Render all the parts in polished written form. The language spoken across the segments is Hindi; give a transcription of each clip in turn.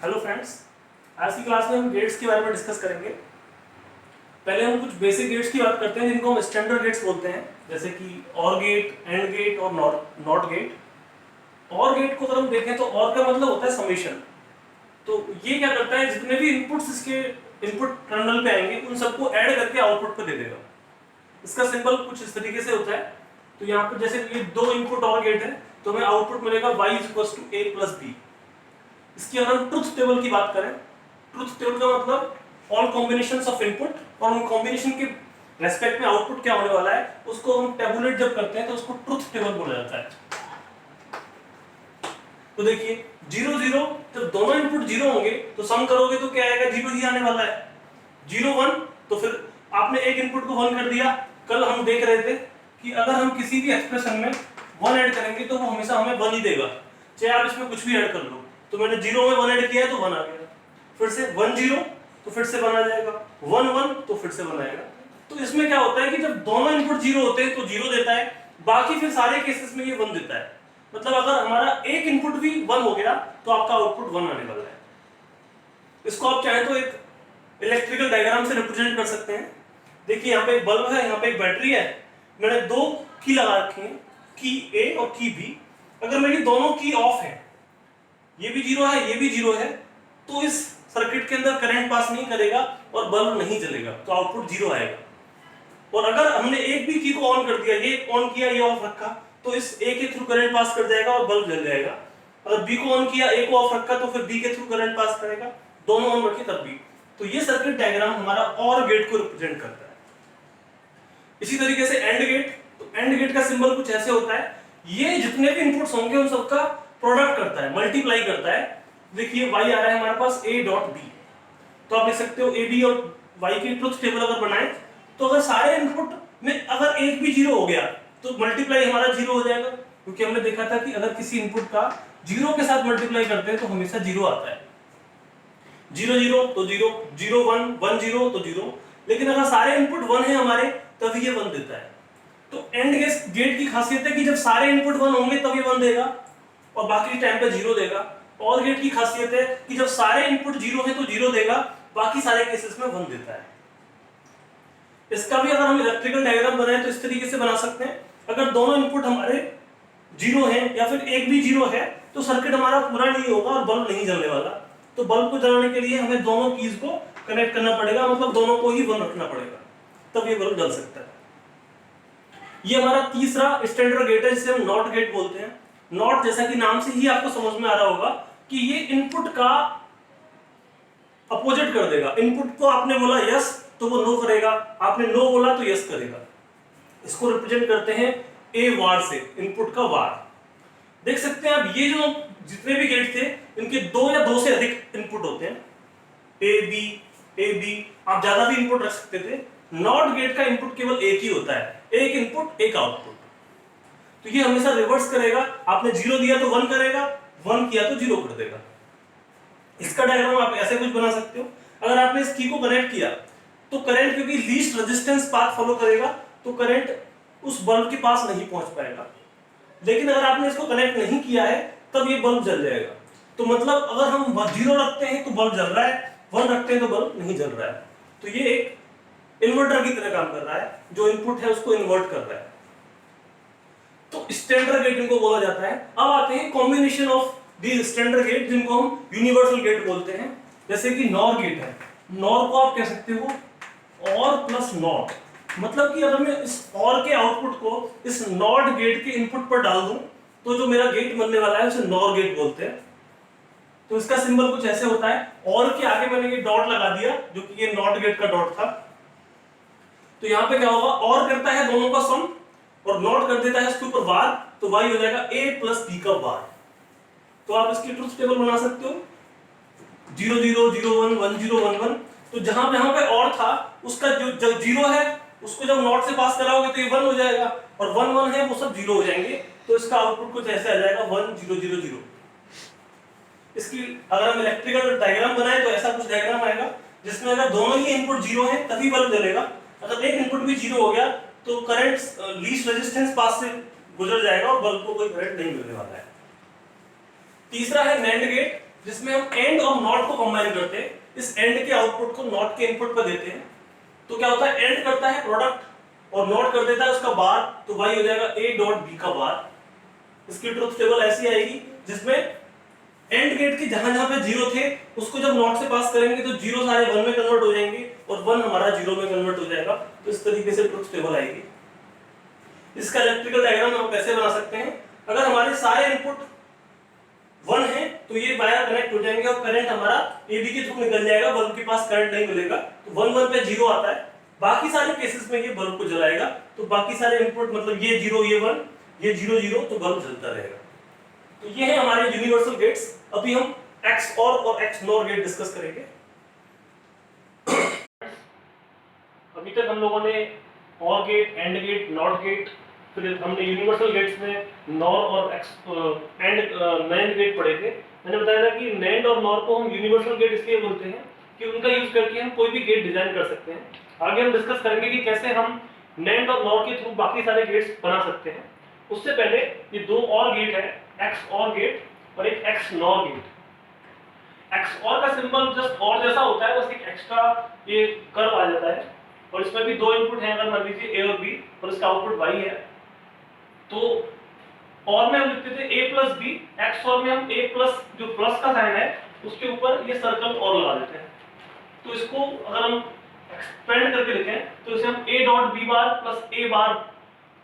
हेलो फ्रेंड्स, आज की क्लास में हम गेट्स के बारे में डिस्कस करेंगे। पहले हम कुछ बेसिक गेट्स की बात करते हैं जिनको हम स्टैंडर्ड गेट्स बोलते हैं, जैसे कि और गेट, एंड गेट और नॉट गेट। और गेट को अगर हम देखें तो और का मतलब होता है समेशन। तो ये क्या करता है, जितने भी इनपुट्स इसके इनपुट टर्मिनल पे आएंगे उन सबको ऐड करके आउटपुट पे दे देगा। इसका सिंबल कुछ इस तरीके से होता है। तो यहाँ पर जैसे ये दो इनपुट और गेट है तो हमें आउटपुट मिलेगा y = a + b। इसकी अगर हम ट्रुथ टेबल की बात करें, ट्रुथ टेबल का मतलब ऑल कॉम्बिनेशंस ऑफ इनपुट, और उन कॉम्बिनेशन के रेस्पेक्ट में आउटपुट क्या होने वाला है उसको हम टेबुलेट जब करते हैं तो उसको ट्रुथ टेबल बोला जाता है। तो देखिए 0 0, जब दोनों इनपुट 0 होंगे तो सम करोगे तो क्या आएगा, 0 ही आने वाला है। 0 1 तो फिर आपने एक इनपुट को 1 कर दिया। कल हम देख रहे थे कि अगर हम किसी भी एक्सप्रेशन में 1 ऐड करेंगे तो वो हमेशा हमें 1 ही देगा, चाहे आप इसमें कुछ भी ऐड कर लो। तो मैंने 0 में 1 ऐड किया है तो 1 आ गया, फिर से 1 0 तो फिर से 1 आ जाएगा, 1 1 तो फिर से 1 आएगा। तो इसमें क्या होता है कि जब दोनों इनपुट 0 होते हैं तो 0 देता है, बाकी फिर सारे केसेस में ये 1 देता है। मतलब अगर हमारा एक इनपुट भी 1 हो गया तो आपका आउटपुट 1 आने वाला है। इसको आप चाहे तो एक इलेक्ट्रिकल डायग्राम से रिप्रेजेंट कर सकते हैं। देखिए यहाँ पे एक बल्ब है, यहाँ पे एक बैटरी है, मैंने दो की लगा रखी है, की ए और की बी। अगर मेरी दोनों की ऑफ है, ये भी 0 है ये भी 0 है, तो इस सर्किट के अंदर करंट पास नहीं करेगा और बल्ब नहीं जलेगा, तो आउटपुट 0 आएगा। और अगर हमने एक भी की को ऑन कर दिया, ये ऑन किया ये ऑफ रखा, तो इस ए के थ्रू करंट पास कर जाएगा और बल्ब जल जाएगा। अगर बी को ऑन किया ए को ऑफ रखा तो फिर बी के थ्रू करंट पास करेगा, दोनों ऑन रखे तब भी। तो ये सर्किट डायग्राम हमारा और गेट को रिप्रेजेंट करता है। इसी तरीके से एंड गेट, तो एंड गेट का सिंबल कुछ ऐसे होता है, ये जितने भी इनपुट्स होंगे उन सबका प्रोडक्ट करता है, मल्टीप्लाई करता है। देखिए y आ रहा है हमारे पास a.b, तो आप लिख सकते हो ab और y की ट्रुथ टेबल अगर बनाए तो अगर सारे इनपुट में अगर एक भी 0 हो गया तो मल्टीप्लाई हमारा 0 हो जाएगा, क्योंकि हमने देखा था कि अगर किसी इनपुट का 0 के साथ मल्टीप्लाई करते हैं तो हमेशा 0 आता है। 0 0 तो 0, 0 1 1 0 तो 0, लेकिन अगर सारे इनपुट 1 है हमारे तभी ये 1 देता है। तो एंड गेट की खासियत है कि जब सारे इनपुट 1 होंगे तब ये 1 देगा और बाकी टाइम पे 0 देगा। और गेट की खासियत है कि जब सारे इनपुट 0 है तो 0 देगा, बाकी सारे केसेस में 1 देता है। इसका भी अगर हम इलेक्ट्रिकल डायग्राम बनाएं तो इस तरीके से बना सकते हैं। अगर दोनों इनपुट हमारे 0 हैं या फिर एक भी 0 है तो सर्किट हमारा पूरा नहीं होगा और बल्ब नहीं जलने वाला। तो बल्ब को जलाने के लिए हमें दोनों कीज को कनेक्ट करना पड़ेगा, मतलब दोनों को ही 1 रखना पड़ेगा, तब ये बल्ब जल सकता है। ये हमारा तीसरा स्टैंडर्ड गेट है जिसे हम नॉट गेट बोलते हैं। नॉट, जैसा कि नाम से ही आपको समझ में आ रहा होगा कि ये इनपुट का अपोजिट कर देगा। इनपुट को आपने बोला यस तो वो नो करेगा, आपने नो बोला तो यस करेगा। इसको रिप्रेजेंट करते हैं ए वार से, इनपुट का वार। देख सकते हैं अब ये जो जितने भी गेट थे इनके 2 या 2 से अधिक इनपुट होते हैं, ए बी, आप ज्यादा भी इनपुट रख सकते थे। नॉट गेट का इनपुट केवल एक ही होता है, एक इनपुट एक आउटपुट। तो ये हमेशा रिवर्स करेगा, आपने 0 दिया तो 1 करेगा, 1 किया तो 0 कर देगा। इसका डायग्राम आप ऐसे कुछ बना सकते हो। अगर आपने इस की को कनेक्ट किया तो करंट, क्योंकि लीस्ट रेजिस्टेंस पाथ फॉलो करेगा तो करंट उस बल्ब के पास नहीं पहुंच पाएगा। लेकिन अगर आपने इसको कनेक्ट नहीं किया है तब ये बल्ब जल जाएगा। तो मतलब अगर हम 0 रखते हैं तो बल्ब जल रहा है, 1 रखते हैं तो बल्ब नहीं जल रहा है। तो ये एक इन्वर्टर की तरह काम कर रहा है, जो इनपुट है उसको इन्वर्ट कर रहा है। तो स्टैंडर्ड गेट इनको बोला जाता है। अब आते हैं combination of the standard gate, जिनको हम यूनिवर्सल गेट बोलते हैं। जैसे कि नॉर गेट है, नॉर को आप कह सकते हो और प्लस नॉट। मतलब कि अगर मैं इस और के आउटपुट को इस नॉट गेट के इनपुट पर डाल दूं तो जो मेरा गेट बनने वाला है उसे नॉर गेट बोलते हैं। तो इसका सिंबल कुछ ऐसे होता है, और के आगे मैंने ये डॉट लगा दिया जो कि ये नॉट गेट का डॉट था। तो यहाँ पे क्या होगा, और करता है दोनों का सम और नॉट कर देता है इसके ऊपर वार, तो y हो जाएगा a + b का वार। तो आप इसकी ट्रुथ टेबल बना सकते हो, 0 0 0 1 1 0 1 1। तो जहां पे और था उसका जो 0 है उसको जब नॉट से पास कराओगे तो ये 1 हो जाएगा, और 1 1 है वो सब 0 हो जाएंगे। तो इसका आउटपुट कुछ ऐसे आ जाएगा 1 0 0 0। इसकी अगर हम इलेक्ट्रिकल डायग्राम बनाए तो ऐसा कुछ डायग्राम आएगा जिसमें अगर दोनों ही इनपुट 0 है तभी बल्ब जलेगा। अगर एक इनपुट भी 0 हो गया तो करंट लीस्ट रेजिस्टेंस पास से गुजर जाएगा और बल्ब को कोई करंट नहीं मिलने वाला है। तीसरा है नैंड गेट। जिसमें हम एंड और नॉट को कंबाइन करते हैं, इस एंड के आउटपुट को नॉट के इनपुट पर देते हैं, तो क्या होता है, एंड करता है प्रोडक्ट और नॉट कर देता है उसका बार, तो y हो जाएगा a डॉट b का बार। इसकी ट्रुथ टेबल ऐसी आएगी जिसमें एंड गेट के जहां जहां पे जीरो थे उसको जब नॉट से पास करेंगे तो जीरो सारे वन में कन्वर्ट हो जाएंगे और वन हमारा जीरो में कन्वर्ट हो जाएगा। तो इस तरीके से ट्रुथ टेबल आएगी। इसका इलेक्ट्रिकल डायग्राम हम कैसे बना सकते हैं, अगर हमारे सारे इनपुट वन है तो ये वायर कनेक्ट हो जाएंगे और करंट हमारा एबी के थ्रू निकल जाएगा, बल्ब के पास करंट नहीं मिलेगा, तो वन वन पे जीरो आता है। बाकी सारे केसेस में ये बल्ब को जलाएगा, तो बाकी सारे इनपुट मतलब ये जीरो ये वन ये जीरो जीरो, तो बल्ब जलता रहेगा। तो ये है हमारे यूनिवर्सल गेट्स। अभी हम एक्स और एक्स नॉर गेट डिस्कस करेंगे। अभी तक हम लोगों ने और gate, and gate, not gate, फिर हमने यूनिवर्सल गेट्स में नॉर और एक्स एंड नैंड गेट पढ़े थे। मैंने बताया था कि नैंड और नॉर को हम यूनिवर्सल गेट इसलिए बोलते हैं कि उनका यूज करके हम कोई भी गेट डिजाइन कर सकते हैं। आगे हम डिस्कस करेंगे कि कैसे हम नैंड और नॉर के थ्रू बाकी सारे गेट्स बना सकते हैं। उससे पहले ये दो और गेट है, एक्स और गेट और एक एक्स नॉर गेट। एक्स और का सिंबल जस्ट और जैसा होता है, बस एक एक्स्ट्रा ये कर्व आ जाता है और इसमें भी दो इनपुट हैं, अगर मान लीजिए ए और बी और इसका आउटपुट वाई है, तो और में हम लिखते थे a प्लस बी, एक्स और में हम a प्लस जो प्लस का साइन है उसके ऊपर ये सर्कल और लगा देते हैं। तो इसको अगर हम एक्सपेंड करके लिखें तो इसे हम a dot B bar plus a bar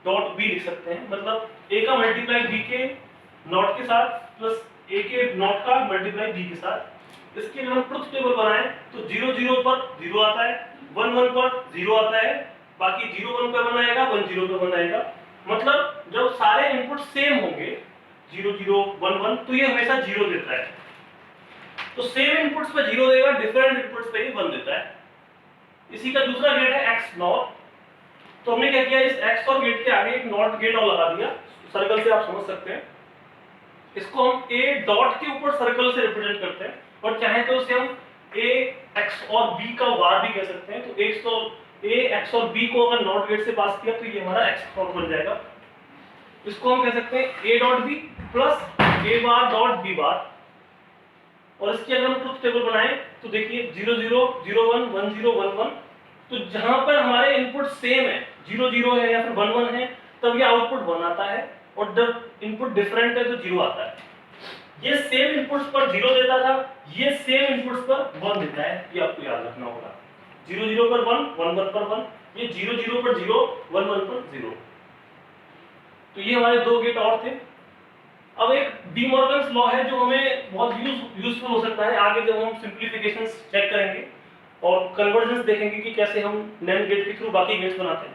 dot B लिख सकते हैं, मतलब a का मल्टीप्लाई b के नॉट के साथ प्लस a के नॉट का मल्टीप्लाई b के साथ। इसके लिए हम ट्रुथ टेबल बनाएं तो 0 0 पर 0 आता है, 1 1 पर 0 आता है, बाकी 0 1 पर 1 आएगा, 1 0 पर 1 आएगा। मतलब जब सारे इनपुट सेम होंगे 0 0 1 1 तो ये हमेशा 0 देता है। तो सेम इनपुट्स पे 0 देगा, डिफरेंट इनपुट्स पे ये 1 देता है। इसी का दूसरा गेट है एक्स नॉट। तो हमने क्या किया, इस एक्स और गेट के आगे एक नॉट गेट और लगा दिया, सर्कल से आप समझ सकते हैं। इसको हम a डॉट के ऊपर सर्कल से रिप्रेजेंट करते हैं और चाहे तो इसे हम a x और b का वार भी कह सकते हैं। तो x और a x और b को अगर नॉट गेट से पास किया तो ये हमारा x नॉट बन जाएगा। इसको हम कह सकते हैं a dot b plus a bar dot b बार। और इसकी अगर हम ट्रुथ टेबल बनाएं तो देखिए 0 0 0 1 1 0 1 1, तो जहां पर हमारे इनपुट सेम है, 0 0 है या फिर 1 1 है, तब ये आउटपुट 1 आता है, और जब इनपुट डिफरेंट है तो 0 आता है। ये सेम इनपुट्स पर 0 देता था, ये सेम इनपुट्स पर 1 देता है, ये आपको याद रखना होगा। 0 0 पर 1 1 1 पर 1, ये 0 0 पर 0 1 1 पर 0। तो ये हमारे दो गेट और थे। अब एक डी मॉर्गन्स लॉ है जो हमें बहुत यूजफुल हो सकता है आगे जब हम सिंप्लीफिकेशंस चेक करेंगे और कन्वर्जेंस देखेंगे कि कैसे हम नैंड गेट के थ्रू बाकी गेट्स बनाते हैं।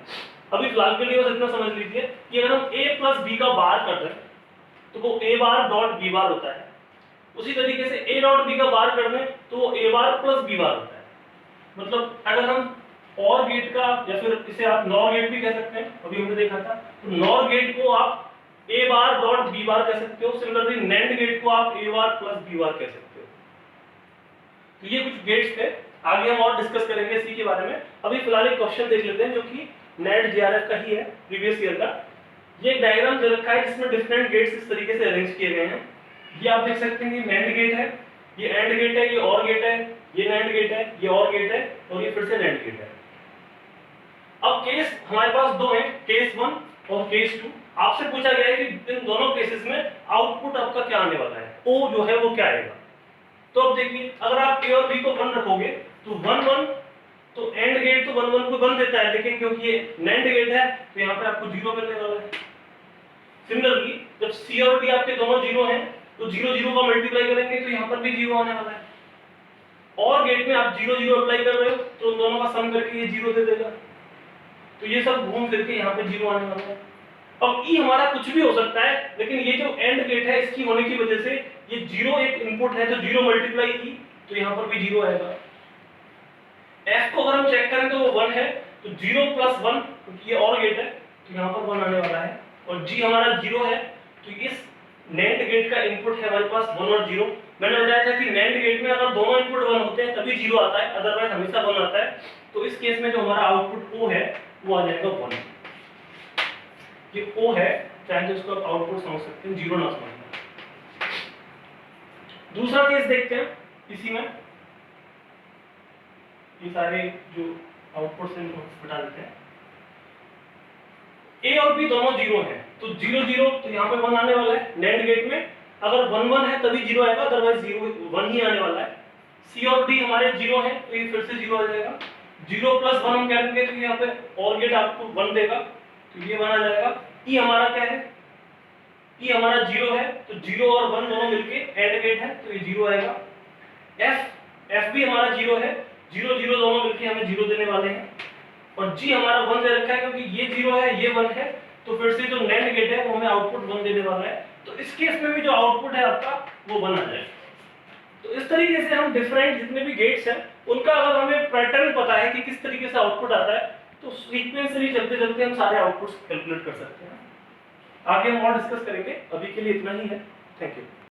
अभी फिलहाल के लिए बस इतना समझ लीजिए कि अगर हम a प्लस b का बार कर दें तो वो a बार डॉट b बार होता है। उसी तरीके से a डॉट b का बार कर दें तो वो a बार प्लस b बार होता है। मतलब अगर हम और गेट का, या फिर इसे आप नॉर गेट भी कह सकते हैं, अभी हमने देखा था, तो नॉर गेट को आप a बार डॉट b बार कह सकते हो। सिमिलरली नैंड गेट को आप a बार प्लस b बार कह सकते हो। तो ये कुछ गेट्स थे, आगे हम और डिस्कस करेंगे इसी के बारे में। अभी फिलहाल एक क्वेश्चन देख लेते हैं जो कि नेट जेआरएफ का ही है, प्रीवियस ईयर का। ये एक डायग्राम दे रखा है जिसमें डिफरेंट गेट्स इस तरीके से अरेंज किए गए हैं। ये आप देख सकते हैं, ये नैंड गेट है, ये एंड गेट है, ये और गेट है, ये नैंड गेट है, ये और गेट है, और ये फिर से नैंड गेट है। अब केस हमारे पास दो हैं, केस 1 और केस 2। आपसे पूछा गया है कि इन दोनों केसेस में आउटपुट आपका क्या आने वाला है, ओ जो है वो क्या आएगा। तो अब देखिए, अगर आप ए और बी को 1 रखोगे तो 1 1, तो एंड गेट तो 1 1 को 1 देता है, लेकिन क्योंकि ये नैंड गेट है तो यहाँ पे आपको 0 मिलने वाला है। सिमिलरली जब सी और डी आपके दोनों 0 हैं तो 0 0 का मल्टीप्लाई करेंगे तो यहाँ पर भी 0 आने वाला है। और गेट में आप 0 0 अप्लाई कर रहे हो तो दोनों का सम करके ये 0 दे देगा। तो ये सब घूम फिर के यहाँ पे 0 आने वाला है। अब ई हमारा कुछ भी हो सकता है, लेकिन ये जो एंड गेट है इसकी होने की वजह से ये 0 एक इनपुट है, तो 0 मल्टीप्लाई ई, तो यहाँ पर भी 0 आएगा। एफ को अगर हम चेक करें तो वो 1 है, तो 0 प्लस 1, क्योंकि ये और गेट है तो यहाँ पर 1 आने वाला है। और जी हमारा 0 है, तो इस नैंड गेट का इनपुट है हमारे पास 1 और 0। मैंने बताया था कि नैंड गेट में अगर दोनों इनपुट 1 होते हैं तभी 0 आता है, अदरवाइज हमेशा 1 आता है। तो इस केस में जो हमारा आउटपुट ओ है वो आ जाएगा 1। ये ओ है, चाहे तो इसको आप आउटपुट समझ सकते हैं, 0 ना समझना। दूसरा केस देखते हैं इसी में, ये सारे जो आउटपुट से हटा देते हैं। ए और बी दोनों जीरो है, तो 0 0 तो यहाँ पे 1 आने वाला है नैंड गेट में। अगर 1 1 है तभी 0 आएगा, अदरवाइज 0 1 ही आने वाला है। सी और डी हमारे 0 है तो ये फिर से 0 आ जाएगा। 0 + 1 हम करेंगे तो यहाँ पे और गेट आपको 1 देगा, तो ये 1 आ जाएगा। ई हमारा क्या है, ई हमारा 0 है, तो 0 और 1 दोनों मिलके एंड गेट है, तो ये 0 आएगा। एफ भी हमारा 0 है, 0 0 दोनों मिलके हमें 0 देने वाले हैं। और जी हमारा 1 दे रखा है, क्योंकि ये 0 है ये 1 है, तो फिर से जो नैंड गेट है वो हमें आउटपुट 1 देने वाला है। तो इस केस में भी जो आउटपुट है आपका वो 1 आ जाएगा। तो इस तरीके से हम डिफरेंट जितने भी गेट्स हैं उनका अगर हमें पैटर्न पता है कि किस तरीके से आउटपुट आता है, तो सीक्वेंसली चलते चलते हम सारे आउटपुट्स कैलकुलेट कर सकते हैं। आगे हम और डिस्कस करेंगे, अभी के लिए इतना ही है। Thank you.